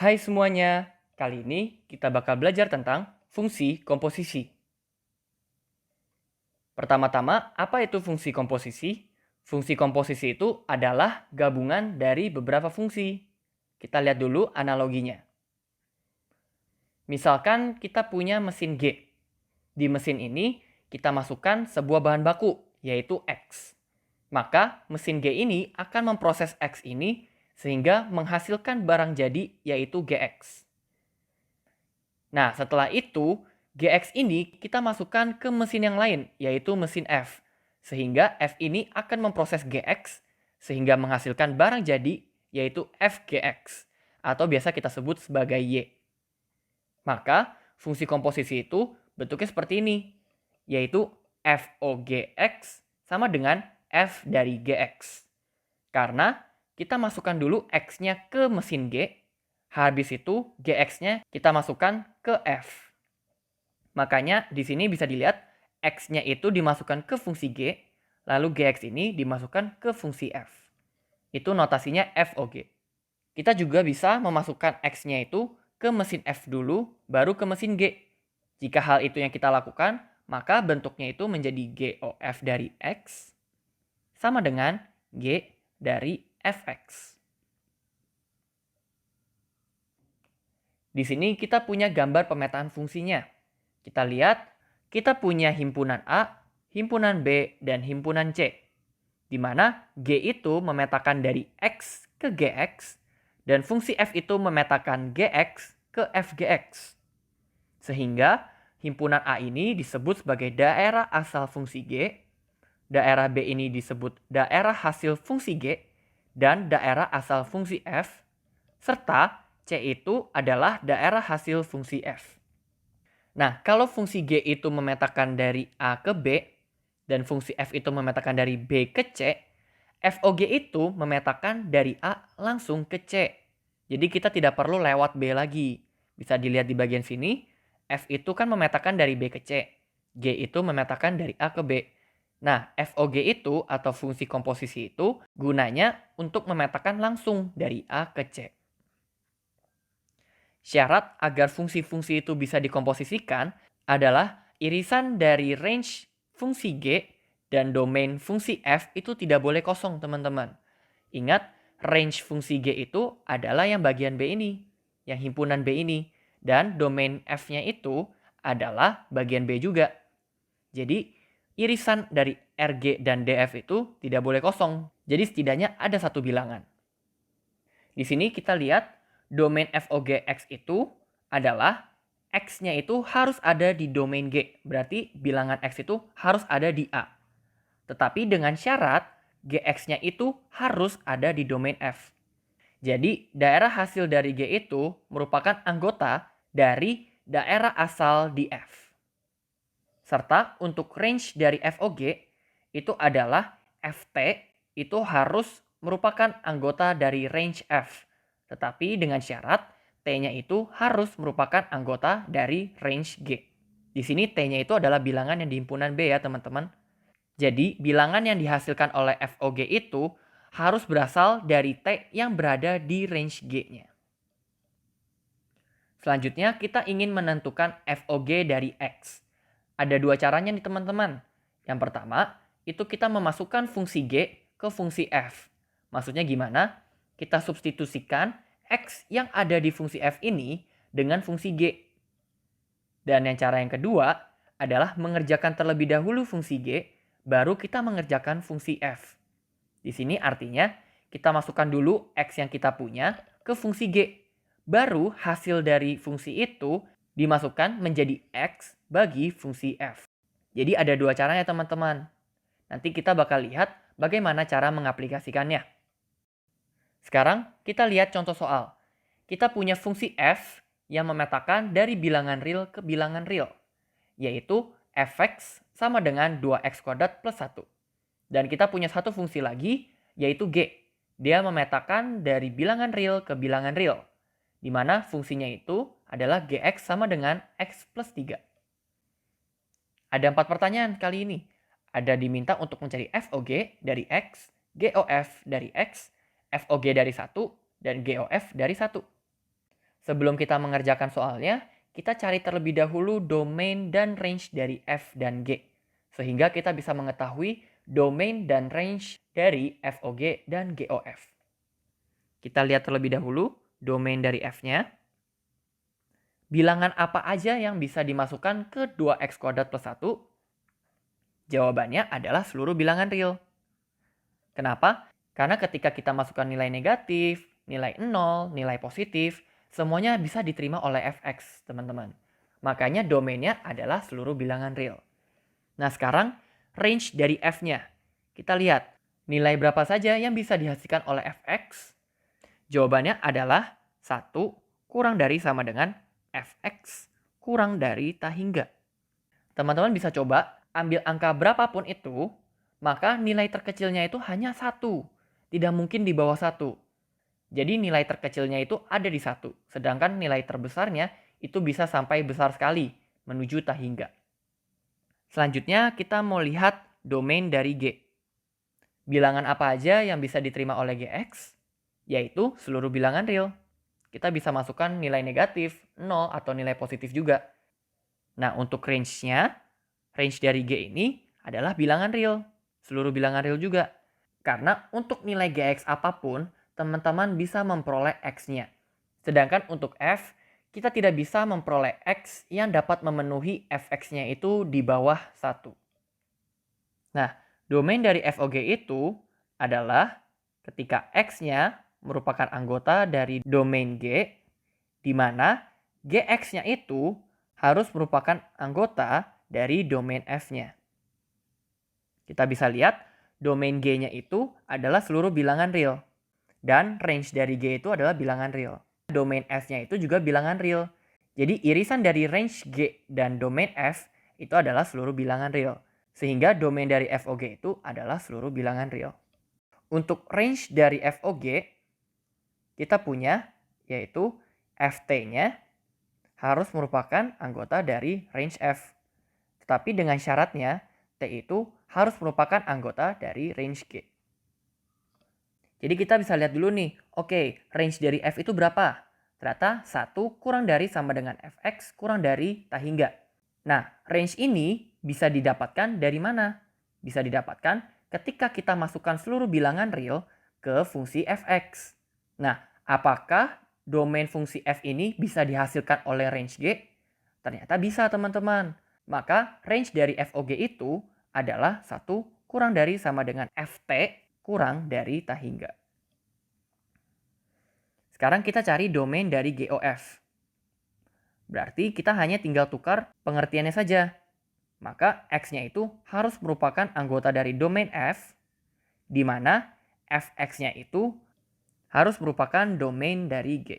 Hai semuanya, kali ini kita bakal belajar tentang fungsi komposisi. Pertama-tama, apa itu fungsi komposisi? Fungsi komposisi itu adalah gabungan dari beberapa fungsi. Kita lihat dulu analoginya. Misalkan kita punya mesin G. Di mesin ini kita masukkan sebuah bahan baku, yaitu X. Maka mesin G ini akan memproses X ini sehingga menghasilkan barang jadi, yaitu GX. Nah, setelah itu, GX ini kita masukkan ke mesin yang lain, yaitu mesin F. Sehingga F ini akan memproses GX, sehingga menghasilkan barang jadi, yaitu FGX. Atau biasa kita sebut sebagai Y. Maka, fungsi komposisi itu bentuknya seperti ini, yaitu FOGX sama dengan F dari GX. Karena kita masukkan dulu X-nya ke mesin G, habis itu GX-nya kita masukkan ke F. Makanya di sini bisa dilihat X-nya itu dimasukkan ke fungsi G, lalu GX ini dimasukkan ke fungsi F. Itu notasinya FOG. Kita juga bisa memasukkan X-nya itu ke mesin F dulu, baru ke mesin G. Jika hal itu yang kita lakukan, maka bentuknya itu menjadi GOF dari X sama dengan G dari Fx. Di sini kita punya gambar pemetaan fungsinya. Kita lihat, kita punya himpunan A, himpunan B, dan himpunan C. Di mana G itu memetakan dari X ke GX, dan fungsi F itu memetakan GX ke FGX. Sehingga himpunan A ini disebut sebagai daerah asal fungsi G, daerah B ini disebut daerah hasil fungsi G, dan daerah asal fungsi F, serta C itu adalah daerah hasil fungsi F. Nah, kalau fungsi G itu memetakan dari A ke B, dan fungsi F itu memetakan dari B ke C, FOG itu memetakan dari A langsung ke C. Jadi kita tidak perlu lewat B lagi. Bisa dilihat di bagian sini, F itu kan memetakan dari B ke C. G itu memetakan dari A ke B. Nah, FOG itu atau fungsi komposisi itu gunanya untuk memetakan langsung dari A ke C. Syarat agar fungsi-fungsi itu bisa dikomposisikan adalah irisan dari range fungsi G dan domain fungsi F itu tidak boleh kosong, teman-teman. Ingat, range fungsi G itu adalah yang bagian B ini, yang himpunan B ini. Dan domain F-nya itu adalah bagian B juga. Jadi, irisan dari RG dan DF itu tidak boleh kosong. Jadi setidaknya ada satu bilangan. Di sini kita lihat domain FOGX itu adalah X-nya itu harus ada di domain G. Berarti bilangan X itu harus ada di A. Tetapi dengan syarat GX-nya itu harus ada di domain F. Jadi daerah hasil dari G itu merupakan anggota dari daerah asal di F. Serta untuk range dari FOG itu adalah FT itu harus merupakan anggota dari range F. Tetapi dengan syarat T-nya itu harus merupakan anggota dari range G. Di sini T-nya itu adalah bilangan yang di himpunan B ya teman-teman. Jadi bilangan yang dihasilkan oleh FOG itu harus berasal dari T yang berada di range G-nya. Selanjutnya kita ingin menentukan FOG dari X. Ada dua caranya nih teman-teman. Yang pertama, itu kita memasukkan fungsi G ke fungsi F. Maksudnya gimana? Kita substitusikan X yang ada di fungsi F ini dengan fungsi G. Dan yang cara yang kedua adalah mengerjakan terlebih dahulu fungsi G, baru kita mengerjakan fungsi F. Di sini artinya kita masukkan dulu X yang kita punya ke fungsi G. Baru hasil dari fungsi itu dimasukkan menjadi X bagi fungsi F. Jadi ada dua caranya teman-teman. Nanti kita bakal lihat bagaimana cara mengaplikasikannya. Sekarang kita lihat contoh soal. Kita punya fungsi F yang memetakan dari bilangan real ke bilangan real. Yaitu Fx sama dengan 2x kuadrat plus 1. Dan kita punya satu fungsi lagi yaitu G. Dia memetakan dari bilangan real ke bilangan real. Di mana fungsinya itu adalah Gx sama dengan X plus 3. Ada 4 pertanyaan kali ini. Ada diminta untuk mencari FOG dari X, GOF dari X, FOG dari 1, dan GOF dari 1. Sebelum kita mengerjakan soalnya, kita cari terlebih dahulu domain dan range dari f dan g. Sehingga kita bisa mengetahui domain dan range dari FOG dan GOF. Kita lihat terlebih dahulu domain dari f-nya. Bilangan apa aja yang bisa dimasukkan ke 2x kuadrat plus 1? Jawabannya adalah seluruh bilangan real. Kenapa? Karena ketika kita masukkan nilai negatif, nilai 0, nilai positif, semuanya bisa diterima oleh fx, teman-teman. Makanya domainnya adalah seluruh bilangan real. Nah, sekarang range dari f-nya. Kita lihat nilai berapa saja yang bisa dihasilkan oleh fx. Jawabannya adalah 1 kurang dari sama dengan fx kurang dari tak hingga. Teman-teman bisa coba ambil angka berapapun itu, maka nilai terkecilnya itu hanya 1. Tidak mungkin di bawah 1. Jadi nilai terkecilnya itu ada di 1. Sedangkan nilai terbesarnya itu bisa sampai besar sekali, menuju tak hingga. Selanjutnya kita mau lihat domain dari G. Bilangan apa aja yang bisa diterima oleh Gx? Yaitu seluruh bilangan real. Kita bisa masukkan nilai negatif, 0, atau nilai positif juga. Nah, untuk range-nya, range dari G ini adalah bilangan real. Seluruh bilangan real juga. Karena untuk nilai Gx apapun, teman-teman bisa memperoleh X-nya. Sedangkan untuk F, kita tidak bisa memperoleh X yang dapat memenuhi Fx-nya itu di bawah 1. Nah, domain dari FOG itu adalah ketika X-nya merupakan anggota dari domain G, di mana Gx-nya itu harus merupakan anggota dari domain F-nya. Kita bisa lihat domain G-nya itu adalah seluruh bilangan real. Dan range dari G itu adalah bilangan real. Domain F-nya itu juga bilangan real. Jadi irisan dari range G dan domain F itu adalah seluruh bilangan real. Sehingga domain dari FOG itu adalah seluruh bilangan real. Untuk range dari FOG, kita punya yaitu FT-nya harus merupakan anggota dari range F. Tetapi dengan syaratnya, T itu harus merupakan anggota dari range G. Jadi kita bisa lihat dulu nih, oke, range dari F itu berapa? Ternyata 1 kurang dari sama dengan Fx kurang dari tak hingga. Nah, range ini bisa didapatkan dari mana? Bisa didapatkan ketika kita masukkan seluruh bilangan real ke fungsi Fx. Nah, apakah domain fungsi F ini bisa dihasilkan oleh range G? Ternyata bisa, teman-teman. Maka range dari FOG itu adalah 1 kurang dari sama dengan Ft kurang dari tak hingga. Sekarang kita cari domain dari GOF. Berarti kita hanya tinggal tukar pengertiannya saja. Maka X-nya itu harus merupakan anggota dari domain F, di mana Fx-nya itu harus merupakan domain dari G.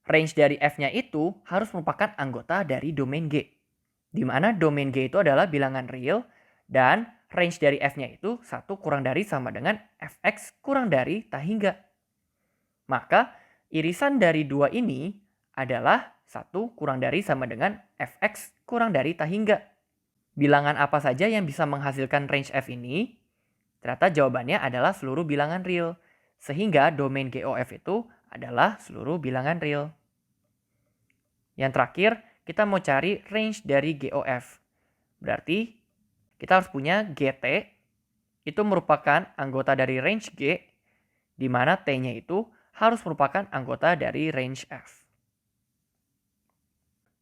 Range dari F-nya itu harus merupakan anggota dari domain G, di mana domain G itu adalah bilangan real, dan range dari F-nya itu 1 kurang dari sama dengan Fx kurang dari tak hingga. Maka irisan dari dua ini adalah 1 kurang dari sama dengan Fx kurang dari tak hingga. Bilangan apa saja yang bisa menghasilkan range F ini? Ternyata jawabannya adalah seluruh bilangan real. Sehingga domain GOF itu adalah seluruh bilangan real. Yang terakhir, kita mau cari range dari GOF. Berarti kita harus punya GT, itu merupakan anggota dari range G, di mana T-nya itu harus merupakan anggota dari range F.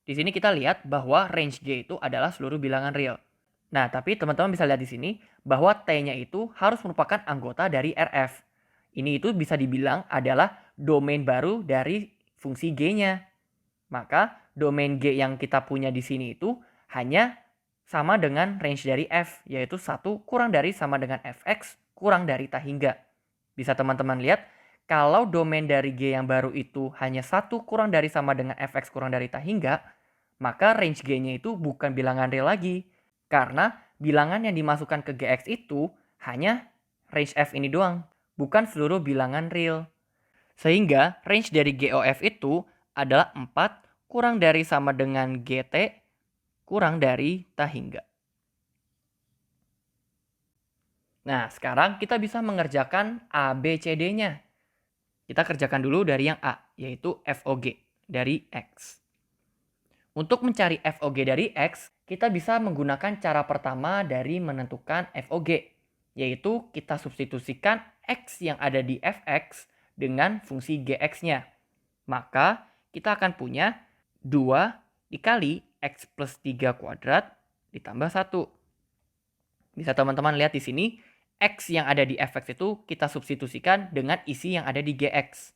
Di sini kita lihat bahwa range G itu adalah seluruh bilangan real. Nah, tapi teman-teman bisa lihat di sini bahwa T-nya itu harus merupakan anggota dari RF. Ini itu bisa dibilang adalah domain baru dari fungsi G-nya. Maka domain G yang kita punya di sini itu hanya sama dengan range dari F, yaitu 1 kurang dari sama dengan Fx kurang dari tak hingga. Bisa teman-teman lihat, kalau domain dari G yang baru itu hanya 1 kurang dari sama dengan Fx kurang dari tak hingga, maka range G-nya itu bukan bilangan real lagi. Karena bilangan yang dimasukkan ke Gx itu hanya range F ini doang, bukan seluruh bilangan real. Sehingga range dari GOF itu adalah 4 kurang dari sama dengan GT kurang dari tak hingga. Nah, sekarang kita bisa mengerjakan A, B, C, D-nya. Kita kerjakan dulu dari yang A, yaitu FOG dari X. Untuk mencari FOG dari X, kita bisa menggunakan cara pertama dari menentukan FOG, yaitu kita substitusikan X yang ada di Fx dengan fungsi Gx-nya. Maka kita akan punya 2 dikali X plus 3 kuadrat ditambah 1. Bisa teman-teman lihat di sini, X yang ada di Fx itu kita substitusikan dengan isi yang ada di Gx.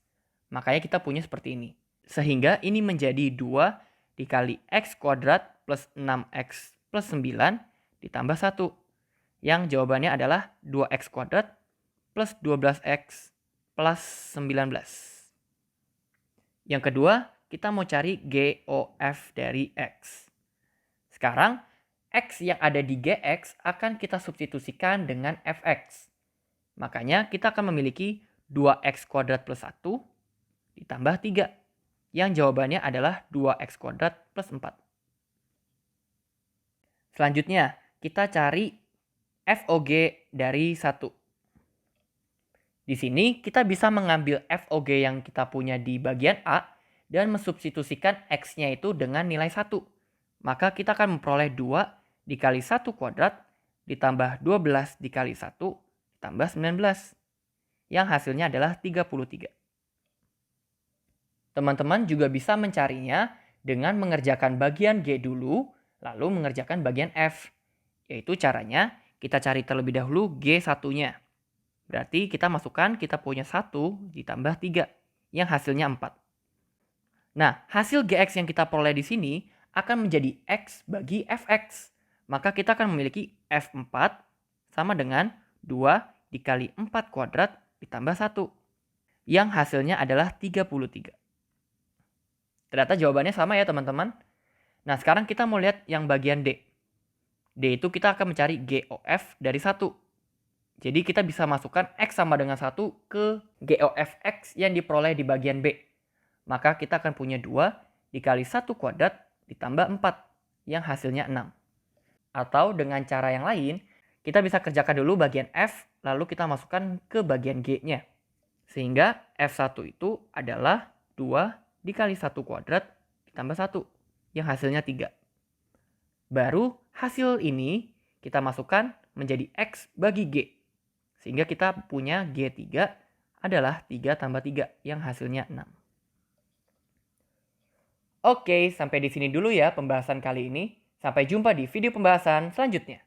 Makanya kita punya seperti ini. Sehingga ini menjadi 2 dikali X kuadrat plus 6X plus 9 ditambah 1. Yang jawabannya adalah 2X kuadrat plus 12X plus 19. Yang kedua, kita mau cari GOF dari X. Sekarang, X yang ada di Gx akan kita substitusikan dengan Fx. Makanya kita akan memiliki 2x kuadrat plus 1 ditambah 3. Yang jawabannya adalah 2x kuadrat plus 4. Selanjutnya, kita cari FOG dari 1. Di sini kita bisa mengambil FOG yang kita punya di bagian A dan mensubstitusikan X-nya itu dengan nilai 1. Maka kita akan memperoleh 2 dikali 1 kuadrat ditambah 12 dikali 1 ditambah 19. Yang hasilnya adalah 33. Teman-teman juga bisa mencarinya dengan mengerjakan bagian G dulu, lalu mengerjakan bagian F. Yaitu caranya kita cari terlebih dahulu G1-nya. Berarti kita masukkan kita punya 1 ditambah 3, yang hasilnya 4. Nah, hasil Gx yang kita peroleh di sini akan menjadi X bagi Fx. Maka kita akan memiliki F4 sama dengan 2 dikali 4 kuadrat ditambah 1. Yang hasilnya adalah 33. Ternyata jawabannya sama ya teman-teman. Nah sekarang kita mau lihat yang bagian D. D itu kita akan mencari GOF dari 1. Jadi kita bisa masukkan X sama dengan 1 ke GOF X yang diperoleh di bagian B. Maka kita akan punya 2 dikali 1 kuadrat ditambah 4. Yang hasilnya 6. Atau dengan cara yang lain, kita bisa kerjakan dulu bagian F, lalu kita masukkan ke bagian G-nya. Sehingga F1 itu adalah 2 dikali 1 kuadrat ditambah 1, yang hasilnya 3. Baru hasil ini kita masukkan menjadi X bagi G. Sehingga kita punya G3 adalah 3 tambah 3, yang hasilnya 6. Oke, sampai di sini dulu ya pembahasan kali ini. Sampai jumpa di video pembahasan selanjutnya.